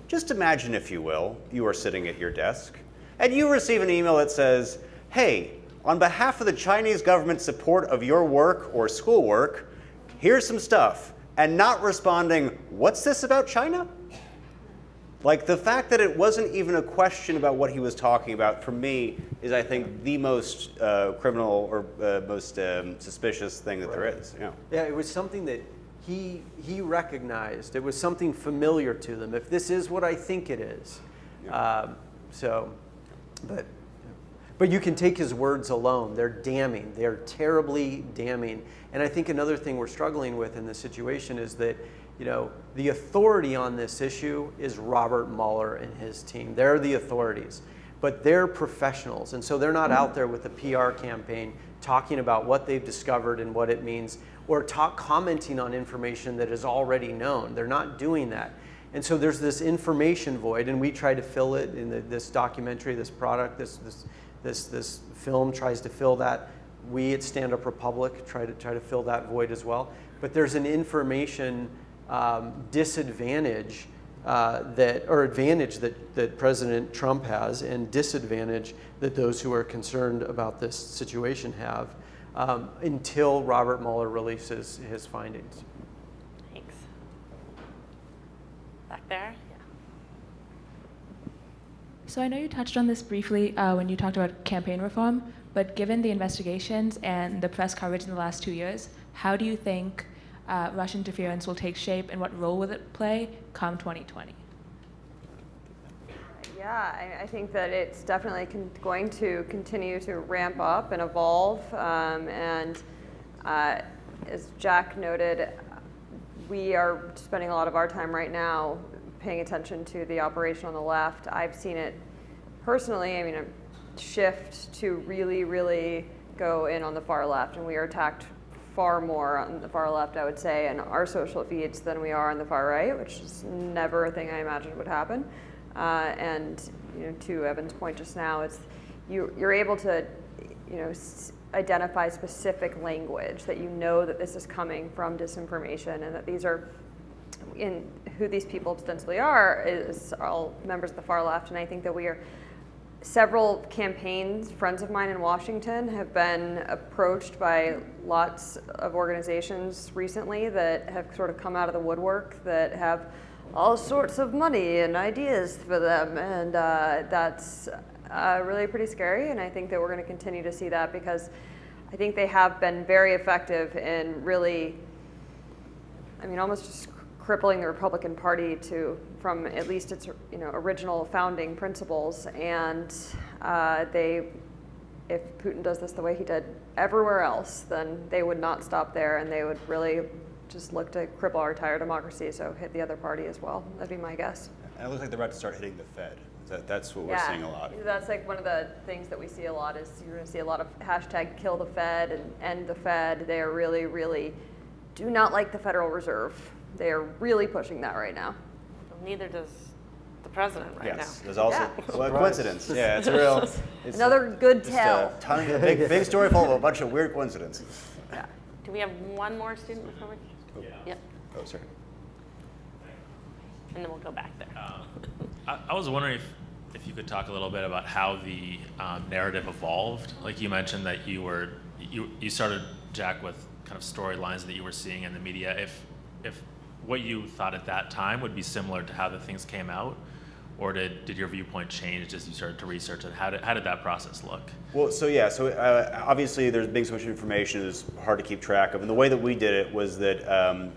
Just imagine, if you will, you are sitting at your desk and you receive an email that says, hey, on behalf of the Chinese government's support of your work or schoolwork, here's some stuff. And not responding, what's this about China? Like, the fact that it wasn't even a question about what he was talking about, for me, is, I think, the most criminal or most suspicious thing that there is. Yeah, it was something that he recognized. It was something familiar to them. If this is what I think it is. Yeah. But you can take his words alone. They're damning. They're terribly damning. And I think another thing we're struggling with in this situation is that, the authority on this issue is Robert Mueller and his team. They're the authorities, but they're professionals. And so they're not out there with a PR campaign talking about what they've discovered and what it means, or commenting on information that is already known. They're not doing that. And so there's this information void, and we try to fill it in this documentary, this product, this film tries to fill that. We at Stand Up Republic try to fill that void as well. But there's an information disadvantage advantage that President Trump has, and disadvantage that those who are concerned about this situation have, until Robert Mueller releases his findings. Thanks. Back there? Yeah. So I know you touched on this briefly when you talked about campaign reform, but given the investigations and the press coverage in the last 2 years, how do you think Russian interference will take shape, and what role will it play come 2020? Yeah, I think that it's definitely going to continue to ramp up and evolve. As Jack noted, we are spending a lot of our time right now paying attention to the operation on the left. I've seen it personally, a shift to really, really go in on the far left, and we are attacked far more on the far left, I would say, in our social feeds than we are on the far right, which is never a thing I imagined would happen. And to Evan's point just now, it's you're able to identify specific language that that this is coming from disinformation, and that these are who these people ostensibly are is all members of the far left. And I think that several campaigns, friends of mine in Washington, have been approached by lots of organizations recently that have sort of come out of the woodwork, that have all sorts of money and ideas for them, and that's really pretty scary. And I think that we're going to continue to see that, because I think they have been very effective in really, almost just crippling the Republican Party from at least its original founding principles. And if Putin does this the way he did everywhere else, then they would not stop there, and they would really just look to cripple our entire democracy, so hit the other party as well. That'd be my guess. And it looks like they're about to start hitting the Fed. That's what we're seeing a lot. That's like one of the things that we see a lot, is you're going to see a lot of hashtag kill the Fed and end the Fed. They are really, really do not like the Federal Reserve. They are really pushing that right now. neither does the president right Yes, now. there's also Yeah. well, a coincidence. Yeah, it's a real. It's Another good just tell. a ton of big story full of a bunch of weird coincidences. Yeah. Do we have one more student before we? Yep. Oh, sorry. And then we'll go back there. I was wondering if you could talk a little bit about how the narrative evolved. Like you mentioned that you started, Jack, with kind of storylines that you were seeing in the media. If what you thought at that time would be similar to how the things came out, or did your viewpoint change as you started to research it? How did that process look? Well, so yeah, obviously there's being so much information, it's hard to keep track of. And the way that we did it was that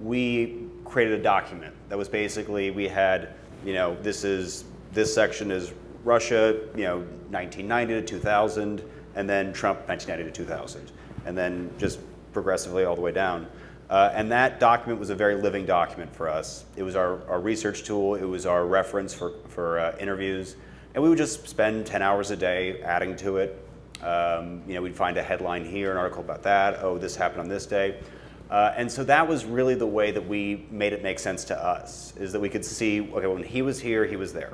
we created a document that was basically, we had, this section is Russia, 1990 to 2000, and then Trump 1990 to 2000, and then just progressively all the way down. And that document was a very living document for us. It was our research tool. It was our reference for interviews. And we would just spend 10 hours a day adding to it. We'd find a headline here, an article about that. Oh, this happened on this day. And so that was really the way that we made it make sense to us, is that we could see, okay, when he was here, he was there.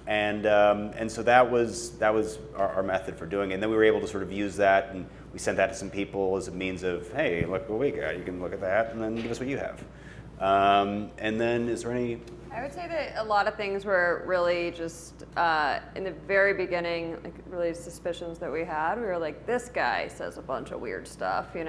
And so that was our method for doing it. And then we were able to sort of use that, and we sent that to some people as a means of, hey, look what we got. You can look at that, and then give us what you have. And then, is there any? I would say that a lot of things were really just in the very beginning, like really suspicions that we had. We were like, this guy says a bunch of weird stuff, We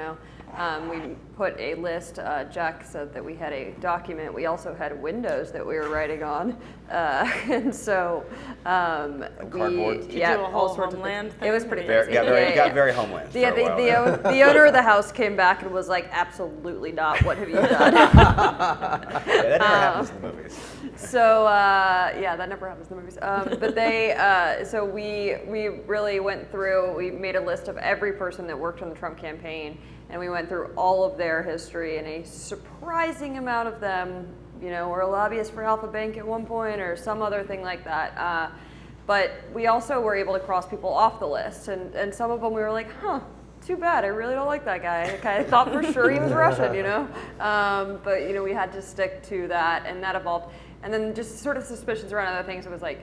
put a list. Jack said that we had a document. We also had windows that we were writing on, and so cardboard. we Do a whole Homeland thing? It was pretty Very, crazy. got very Homeland. Yeah, for a while. the owner of the house came back and was like, absolutely not. What have you done? Yeah, that never happens in the movies. So that never happens in the movies. But so we really went through. We made a list of every person that worked on the Trump campaign, and we went through all of their history. And a surprising amount of them, were a lobbyist for Alpha Bank at one point or some other thing like that. But we also were able to cross people off the list, and some of them we were like, huh. Too bad. I really don't like that guy. I thought for sure he was Russian, But we had to stick to that, and that evolved. And then just sort of suspicions around other things. It was like,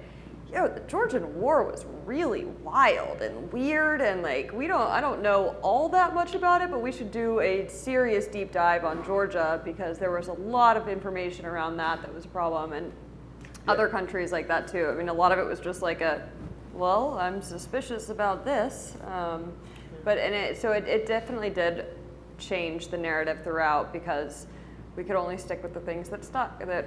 the Georgian War was really wild and weird, and I don't know all that much about it, but we should do a serious deep dive on Georgia because there was a lot of information around that was a problem, and other countries like that too. I mean, a lot of it was just like I'm suspicious about this. So it definitely did change the narrative throughout because we could only stick with the things that stuck, that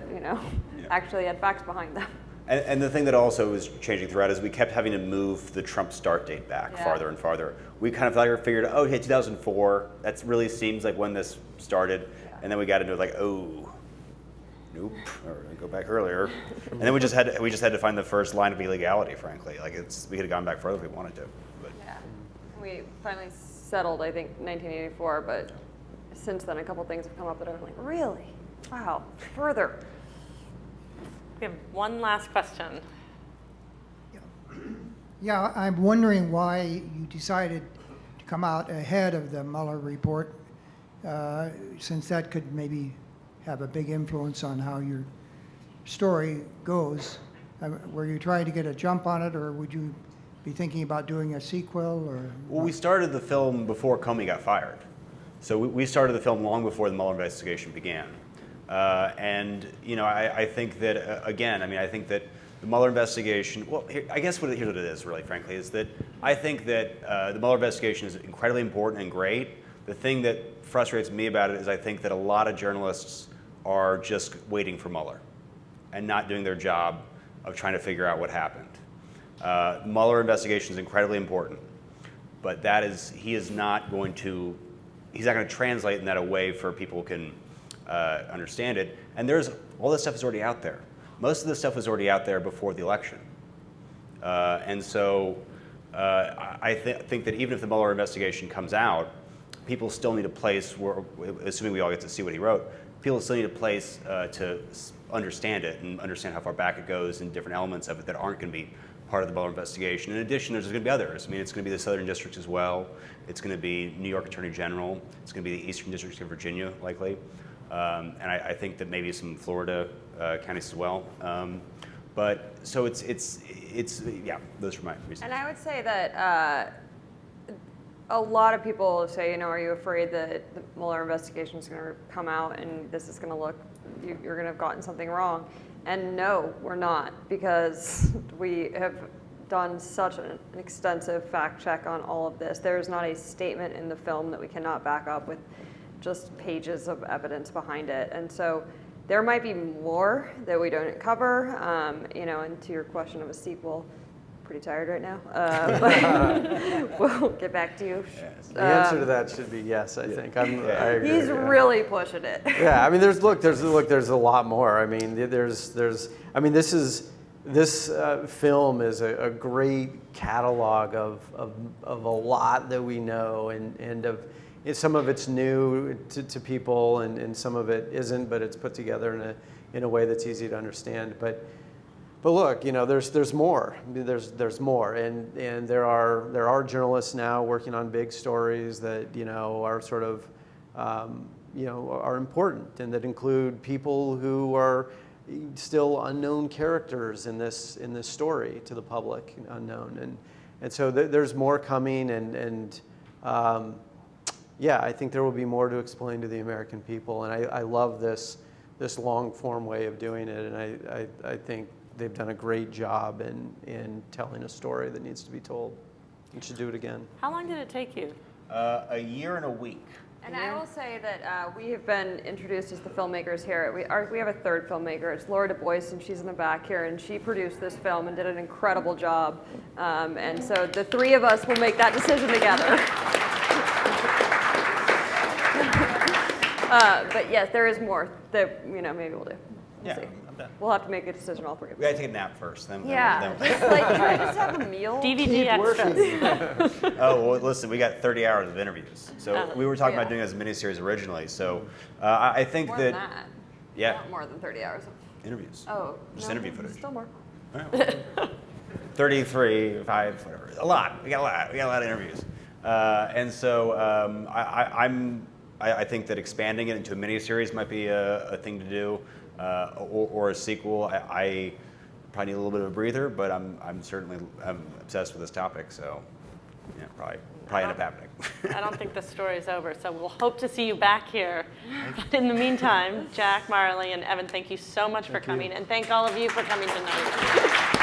actually had facts behind them. And the thing that also was changing throughout is we kept having to move the Trump start date back farther and farther. We kind of figured, 2004, that really seems like when this started. Yeah. And then we got into it nope, or go back earlier. And then we just had to find the first line of illegality, frankly. We could have gone back further if we wanted to. But. Yeah. We finally settled, I think, 1984, but since then a couple things have come up that I'm like, really? Wow, further. We have one last question. Yeah, I'm wondering why you decided to come out ahead of the Mueller report, since that could maybe have a big influence on how your story goes. Were you trying to get a jump on it, or would you be thinking about doing a sequel? Or well, we started the film before Comey got fired. So we started the film long before the Mueller investigation began. I think that, I think that the Mueller investigation, here's what it is, really, frankly, is that I think that the Mueller investigation is incredibly important and great. The thing that frustrates me about it is I think that a lot of journalists are just waiting for Mueller and not doing their job of trying to figure out what happened. The Mueller investigation is incredibly important, but he's not going to translate in that a way for people can understand it. And all this stuff is already out there. Most of this stuff was already out there before the election. I think that even if the Mueller investigation comes out, people still need a place where, assuming we all get to see what he wrote, people still need a place to understand it and understand how far back it goes and different elements of it that aren't going to be part of the Mueller investigation. In addition, there's going to be others. I mean, it's going to be the Southern District as well. It's going to be New York Attorney General. It's going to be the Eastern District of Virginia, likely. and I think that maybe some Florida counties as well. But so it's yeah, those are my reasons. And I would say that a lot of people say, are you afraid that the Mueller investigation is going to come out and this is going to look, you're going to have gotten something wrong? And no, we're not, because we have done such an extensive fact check on all of this. There is not a statement in the film that we cannot back up with just pages of evidence behind it. And so there might be more that we don't cover, and to your question of a sequel, pretty tired right now, but we'll get back to you. Yes. The answer to that should be yes, I think. I agree. He's really pushing it. Yeah, I mean, there's a lot more. I mean, this film is a great catalog of a lot that we know, and of some of it's new to people, and some of it isn't, but it's put together in a way that's easy to understand. But look, there's more. There's more, and there are journalists now working on big stories that are sort of are important, and that include people who are still unknown characters in this story to the public, unknown, and so there's more coming, and yeah, I think there will be more to explain to the American people, and I love this long form way of doing it, and I think they've done a great job in telling a story that needs to be told. You should do it again. How long did it take you? A year and a week. And I will say that we have been introduced as the filmmakers here. We have a third filmmaker. It's Laura Du Bois, and she's in the back here, and she produced this film and did an incredible job. And so the three of us will make that decision together. But yes, there is more that maybe we'll do. We'll see. We'll have to make a decision, all three of us. We gotta take a nap first. Then Yeah. Just can I just have a meal? DVD extras. Oh, well, listen, we got 30 hours of interviews. So we were talking about doing it as a miniseries originally. So I think More that, than that. yeah, Not more than 30 hours. interviews. Oh, Just no, interview footage. Still more. All right, well, 33, 5, whatever. A lot. We got a lot of interviews. And so I think that expanding it into a miniseries might be a thing to do, or a sequel. I probably need a little bit of a breather, but I'm obsessed with this topic, so yeah, probably end up happening. I don't think the story's over, so we'll hope to see you back here. But in the meantime, Jack, Marley, and Evan, thank you so much for coming, and thank all of you for coming tonight.